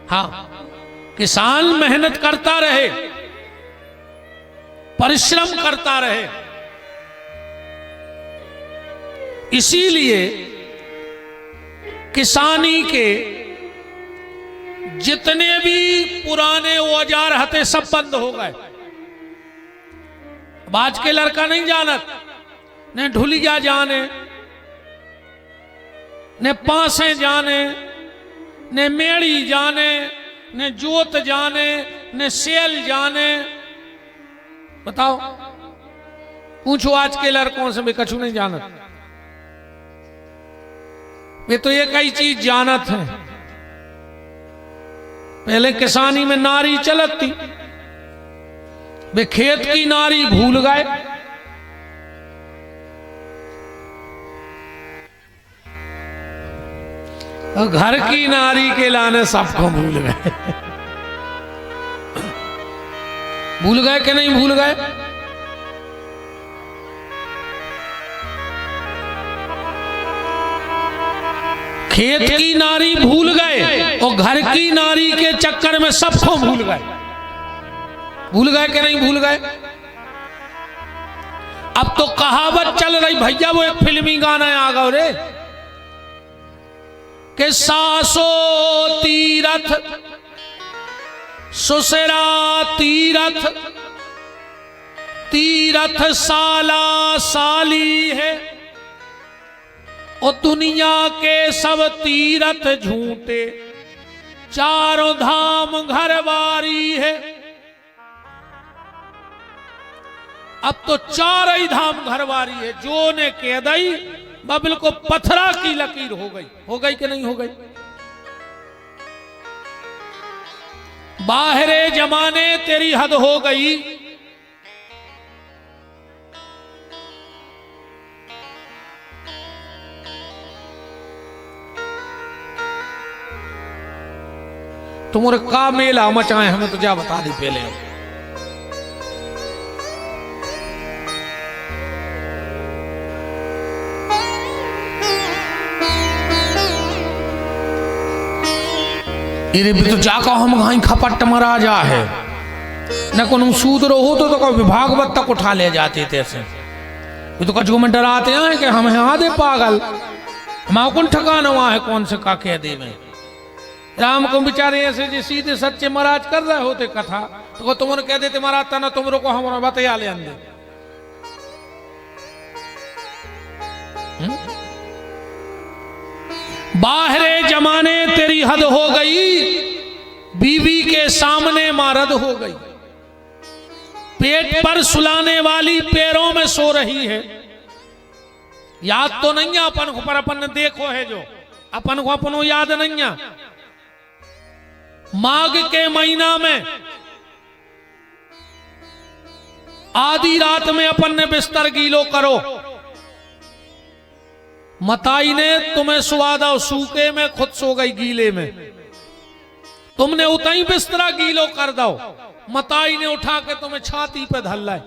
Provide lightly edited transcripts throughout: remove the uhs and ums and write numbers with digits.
हाँ, किसान मेहनत करता रहे, परिश्रम करता रहे। इसीलिए किसानी के जितने भी पुराने औजार हते सब बंद हो गए। आज के लड़का नहीं जानत, ने ढुलिया जाने, ने पासे जाने, ने मेड़ी जाने, ने जोत जाने, ने सेल जाने। बताओ, पूछो आज के लड़कों से भी कछु नहीं जानत। वे तो एक ही चीज जानत है। पहले किसानी में नारी चलत थी, वे खेत की नारी भूल गए। और घर की नारी के लाने सबको भूल गए। भूल गए कि नहीं भूल गए? खेत की नारी भूल गए और घर की नारी के चक्कर में सबको भूल गए। भूल गए कि नहीं भूल गए? अब तो कहावत चल रही भैया, वो एक फिल्मी गाना आ गया रे कि सासो तीरथ ससुरा तीरथ, तीरथ साला साली है, और दुनिया के सब तीरथ झूठे, चारों धाम घरवारी है। अब तो चार ही धाम घरवारी है। जो ने कह दई बबल को पथरा की लकीर हो गई कि नहीं हो गई? बाहरे जमाने तेरी हद हो गई। तुम्हारे का मेला मचाए हमें तो जा बता दी पहले। भी तो जाका हम घाई खपट मरा जा है न को सूद रहो तो भागवत तक उठा ले जाते थे ऐसे। ये तो कछु में डराते हैं कि हम यहाँ दे पागल, हमारा कौन ठकाना वहां है, कौन से का कह दे में। राम को बेचारे ऐसे जो सीधे सच्चे महाराज कर रहे होते कथा, तो तुमने कह देते महाराज तना तुम को हमारा बतया ले अंदर। बाहरे जमाने तेरी हद हो गई, बीवी के सामने मारद हो गई। पेट पर सुलाने वाली पैरों में सो रही है। याद तो नहीं है अपन को, पर अपन ने देखो है जो अपन को अपनो याद नहीं है। माघ के महीना में आधी रात में अपन ने बिस्तर गीलो करो, मताई ने तुम्हें सुवा दो सूखे में, खुद सो गई गीले में। तुमने उतई बिस्तरा गीलो कर दो, मताई ने उठा के तुम्हें छाती पे धल लाई।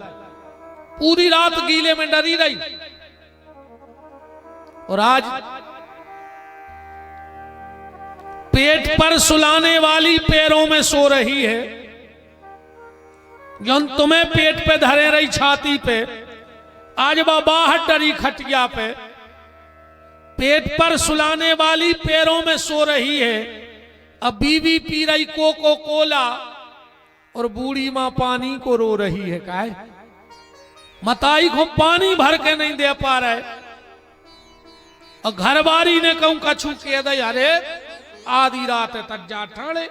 पूरी रात गीले में डरी रही। और आज पेट पर सुलाने वाली पैरों में सो रही है। जो तुम्हें पेट पे धरे रही छाती पे, आज वह बाहर डरी खटिया पे। पेट पर सुलाने वाली पैरों में सो रही है। अब बीवी पी रही कोको कोला और बूढ़ी मां पानी को रो रही है। काय मताई को पानी भर के नहीं दे पा रहे। और घरवारी ने कहूं कछु कह दे, अरे आधी रात तक जा ठाणे।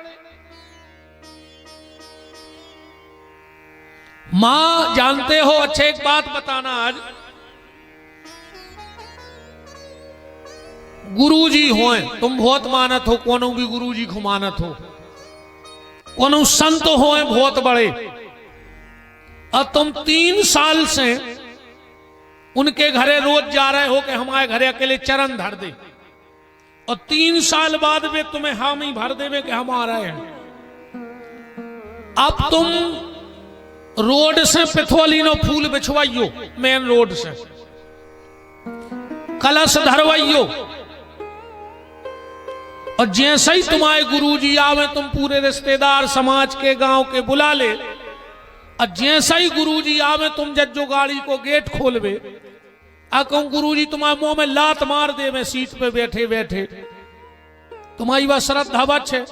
मां जानते हो, अच्छे एक बात बताना, आज गुरुजी होए, तुम बहुत मानत हो, कोनो भी गुरुजी को मानत हो, कोनो संत होए बहुत बड़े, और तुम 3 साल से उनके घरे रोज जा रहे हो कि हमारे घरे अकेले चरण धर दे, और 3 साल बाद वे तुम्हें हामी भर देवे कि हम आ रहे हैं। अब तुम रोड से पिथौलीनो फूल बिछवाइयो, मेन रोड से कलश धरवाइयो, और जैसे ही तुम्हारे गुरुजी आवे तुम पूरे रिश्तेदार समाज के गांव के बुला ले, और जैसे ही गुरुजी आवे तुम जज्जो गाड़ी को गेट खोलवे, कहूं गुरुजी तुम्हारे मुंह में लात मार दे मैं सीट पे बैठे बैठे, तुम्हारी वह श्रद्धा बच है,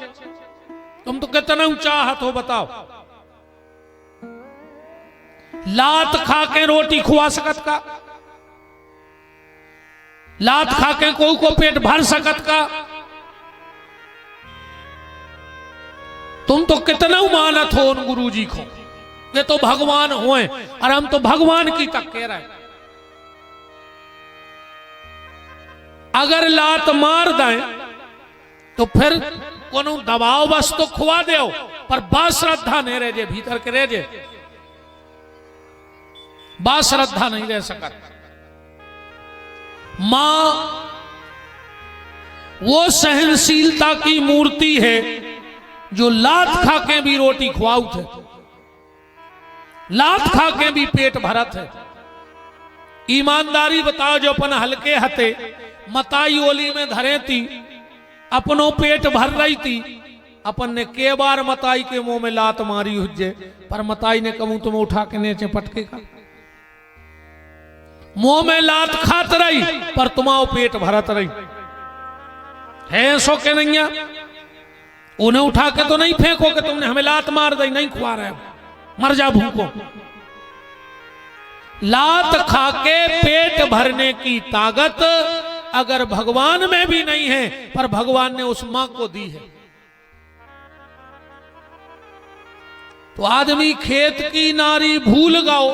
तुम तो कितना चाहत हो बताओ। लात खा के रोटी खुआ सकत का, लात खा के कोई को पेट भर सकत का, तुम तो कितना मानत हो उन गुरुजी को, ये तो भगवान होए और हम तो भगवान की तक कह रहे हैं। अगर लात मार दें तो फिर कोनो दबाव बस तो खुआ दे, पर बा श्रद्धा नहीं रह जे भीतर के रह जे, बा श्रद्धा नहीं रह सकत। मां वो सहनशीलता की मूर्ति है जो लात खा के भी रोटी खुआऊ थे, लात खा के भी पेट भरत है। ईमानदारी बताओ, जो अपन हल्के हते मताई ओली में धरे थी, अपनों पेट भर रही थी, अपन ने के बार मताई के मुंह में लात मारी हुज्जे, पर मताई ने कहूं तुम उठा के नीचे पटके का, मुंह में लात खात रही पर तुम्हारा पेट भरत रही है। सो के नहीं, उन्हें उठा के तो नहीं फेंको कि तुमने हमें लात मार दी, नहीं खुआ रहे, मर जा भूखो। लात खा के पेट भरने की ताकत अगर भगवान में भी नहीं है, पर भगवान ने उस मां को दी है। तो आदमी खेत की नारी भूल गओ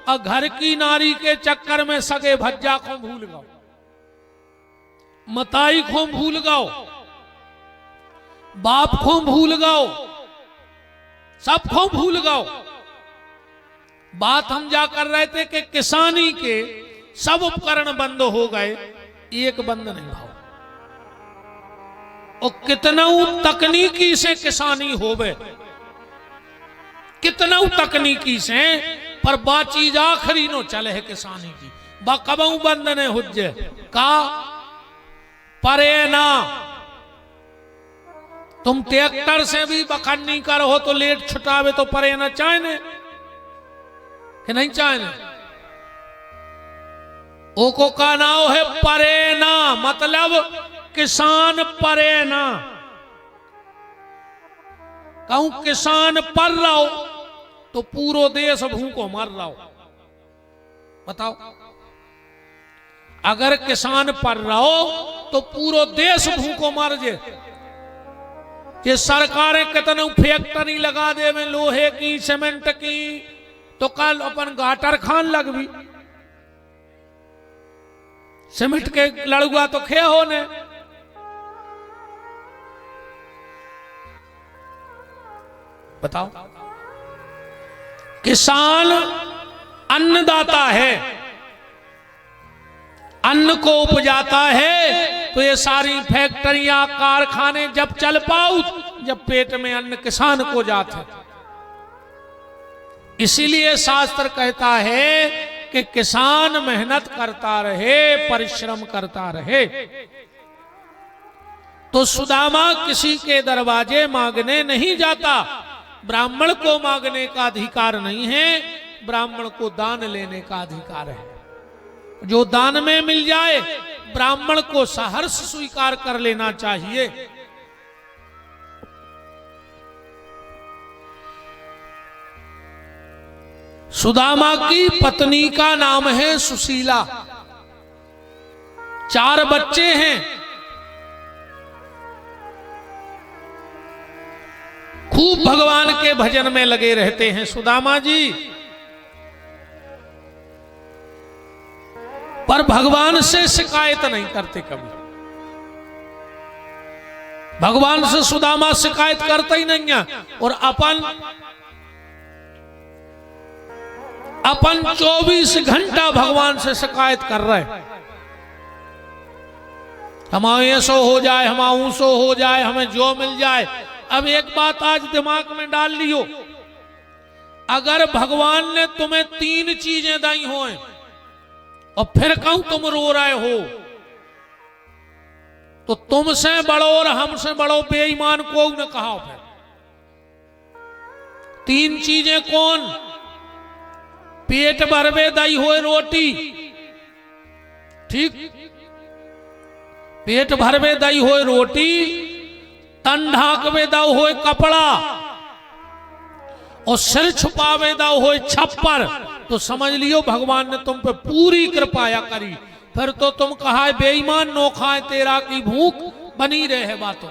और घर की नारी के चक्कर में सगे भज्जा को भूल गओ, मताई को भूल गओ, बाप को भूल गओ, सबको भूल गओ। बात हम जा कर रहे थे कि किसानी के सब उपकरण बंद हो गए, एक बंद नहीं भाव। और कितना तकनीकी से किसानी होवे, कितना तकनीकी से, पर बा चीज आखिरी नो चले है किसानी की, बा कबू बंद ने हुज्जे का परे ना। तुम ट्रैक्टर से भी बखन्नी करो तो लेट छुटावे तो परे ना चाहने कि नहीं चाहने, ओ को का नाव है परे ना, मतलब किसान परे ना। कहूं किसान पर रहो तो पूरो देश भूखो मर रहो, बताओ। अगर किसान पर रहो तो पूरो देश भूखो मर जे। ये सरकारें कितने फैक्ट्री लगा दे में लोहे की सीमेंट की, तो कल अपन गाटर खान लग भी, सीमेंट के लड़ुआ तो खे होने। बताओ, किसान अन्नदाता है, अन्न को उपजाता है, तो ये सारी फैक्ट्रियां कारखाने जब चल पाऊ जब पेट में अन्न किसान को जाता है। इसीलिए शास्त्र कहता है कि किसान मेहनत करता रहे, परिश्रम करता रहे। तो सुदामा किसी के दरवाजे मांगने नहीं जाता, ब्राह्मण को मांगने का अधिकार नहीं है, ब्राह्मण को दान लेने का अधिकार है। जो दान में मिल जाए ब्राह्मण को सहर्ष स्वीकार कर लेना चाहिए। सुदामा की पत्नी का नाम है सुशीला, 4 बच्चे हैं, खूब भगवान के भजन में लगे रहते हैं सुदामा जी, पर भगवान से शिकायत नहीं करते कभी। भगवान से सुदामा शिकायत करता ही नहीं है, और अपन 24 घंटा भगवान से शिकायत कर रहे, हमारे ऐसो हो जाए, हमारा ऊसो हो जाए, हमें जो मिल जाए। अब एक बात आज दिमाग में डाल लियो, अगर भगवान ने तुम्हें 3 चीजें दी हों और फिर कहूं तुम रो रहे हो, तो तुमसे बड़ो और हमसे बड़ो बेईमान को न कहा फिर। तीन चीजें कौन? पेट भरवे दई होए रोटी, ठीक, पेट भरवे दई होए रोटी, तन ढाकवे दाऊ होए कपड़ा, और सिर छुपावे दाऊ होए छप्पर, तो समझ लियो भगवान ने तुम पे पूरी कृपाया करी। फिर तो तुम कहा बेईमान नो खाए तेरा की भूख बनी रहे बातों।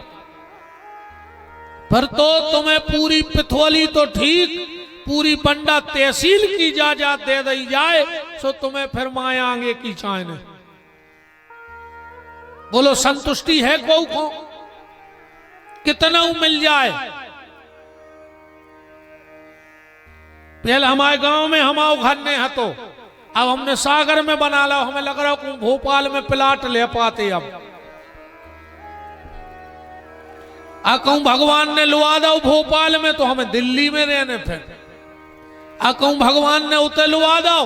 फिर तो तुम्हें पूरी पिथौली तो ठीक, पूरी बंडा तहसील की इजाजत दे दी जाए, सो तुम्हें फिर माया आगे की चाय नहीं। बोलो संतुष्टि है को कितना मिल जाए। पहले हमारे गांव में हमारे घर ने है, तो अब हमने सागर में बना ला। हमें लग रहा है भोपाल में प्लाट ले पाते। अब कहूं भगवान ने लुआ दो भोपाल में, तो हमें दिल्ली में रहने। फिर कहूं भगवान ने उते लुआ दो,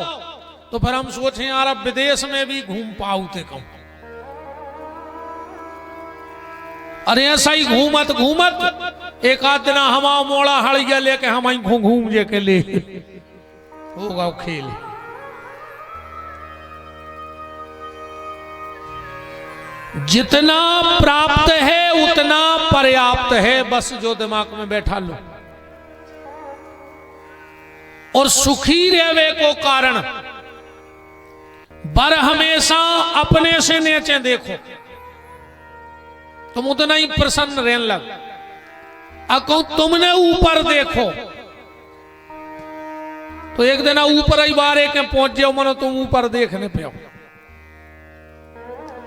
तो फिर हम सोचे यार अब विदेश में भी घूम पाऊते। कहूं अरे ऐसा ही घूमत घूमत एक आध दिन हमारा मोड़ा हड़िया लेके हम घूम घूम जे के ले होगा खेल। जितना प्राप्त है उतना पर्याप्त है, बस जो दिमाग में बैठा लो। और सुखी रहवे को कारण बर हमेशा अपने से नीचे देखो, तुम उतना ही प्रसन्न रहने लग। अको तुमने ऊपर देखो, तो एक दिन ऊपर ही बारे के पहुंच जाओ, मनो तुम ऊपर देखने पे आओ।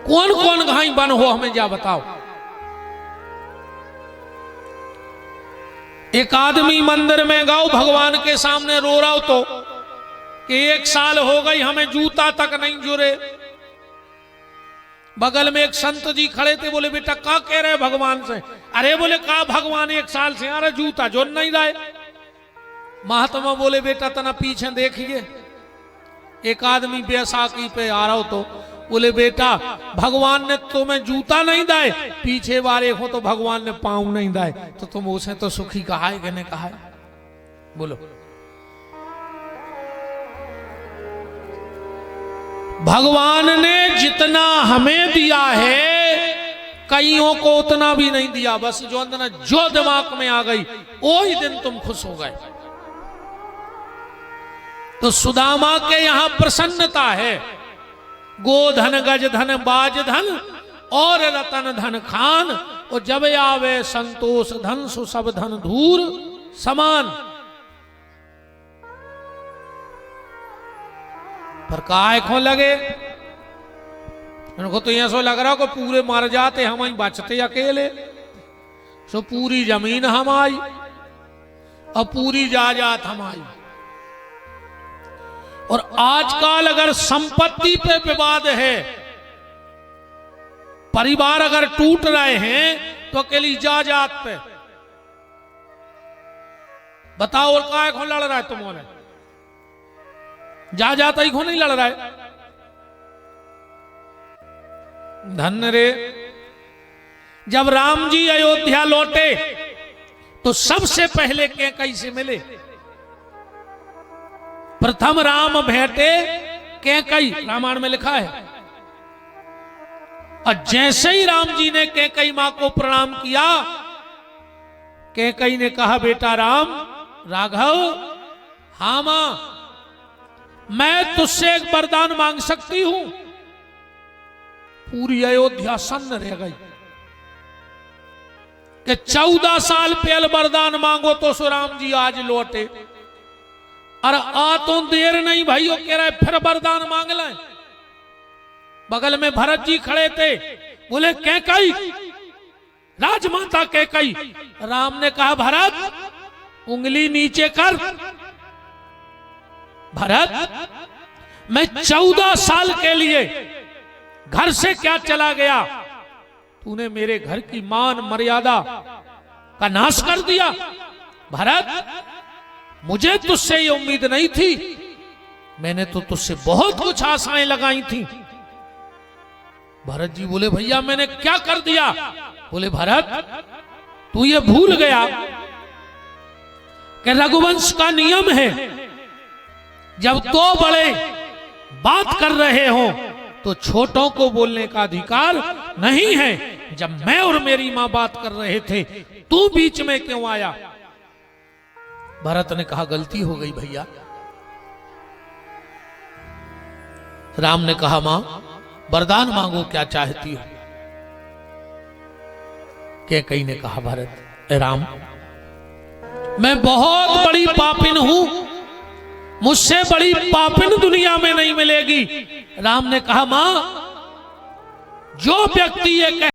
कौन कौन घाई बन हो हमें जा बताओ। एक आदमी मंदिर में गाओ भगवान के सामने रो रहा हो, तो कि 1 साल हो गई हमें जूता तक नहीं जुरे। बगल में एक संत जी खड़े थे, बोले बेटा क्या कह रहे भगवान से? अरे बोले कहा भगवान 1 साल से अरे जूता जो नहीं रहे। महात्मा बोले बेटा तना पीछे देखिए। एक आदमी बैसाखी पे आ रहा हो, तो बोले बेटा भगवान ने तुम्हें जूता नहीं दाए, पीछे बारे हो तो भगवान ने पाँव नहीं दाए, तो तुम उसे तो सुखी कहा है कि नहीं कहा है? बोलो। भगवान ने जितना हमें दिया है कईयों को उतना भी नहीं दिया। बस जो अंदर जो दिमाग में आ गई वही दिन तुम खुश हो गए। तो सुदामा के यहां प्रसन्नता है। गोधन गज धन बाज धन और रतन धन खान, और जब आवे संतोष धन सु सब धन धूर समान। पर काय को लगे, उनको तो ऐसा लग रहा को पूरे मर जाते, हम ही बचते अकेले। सो पूरी जमीन हमारी और पूरी जायदाद हमारी। और आजकल अगर संपत्ति पे विवाद है, परिवार अगर टूट रहे हैं, तो अकेली जायदाद पे बताओ। और काय को लड़ रहा है तुम्हारे? जायदाद ही को नहीं लड़ रहा है। धन्य रे, जब राम जी अयोध्या लौटे तो सबसे पहले कैकई से मिले। प्रथम राम भेंटे कैकई, रामायण में लिखा है। और जैसे ही राम जी ने कैकई मां को प्रणाम किया, कैकई ने कहा बेटा राम, राघव, हाँ मां, मैं तुझसे एक वरदान मांग सकती हूं। पूरी अयोध्या सन्न रह गई कि 14 साल पहले वरदान मांगो तो सो राम जी आज लौटे। और आ तो देर नहीं भाई, वो कह रहा है फिर वरदान मांग लें। बगल में भरत जी खड़े थे, बोले कैकई, राजमाता कैकई। राम ने कहा भरत उंगली नीचे कर। भरत, मैं 14 साल के लिए घर से क्या चला गया, तूने मेरे घर की मान मर्यादा का नाश कर दिया। भरत, मुझे तुझसे ये उम्मीद नहीं थी, मैंने तो तुझसे बहुत कुछ आशाएं लगाई थी। भरत जी बोले भैया मैंने क्या कर दिया? बोले भरत तू ये भूल गया कि रघुवंश का नियम है, जब दो बड़े बात कर रहे हो तो छोटों को बोलने का अधिकार नहीं है। जब मैं और मेरी मां बात कर रहे थे तू बीच में क्यों आया? भरत ने कहा गलती हो गई भैया। राम ने कहा मां वरदान मांगो, क्या चाहती हो? कैकेयी ने कहा भरत राम मैं बहुत बड़ी पापिन हूं, मुझसे बड़ी पापिन दुनिया में नहीं मिलेगी। राम ने कहा मां जो व्यक्ति ये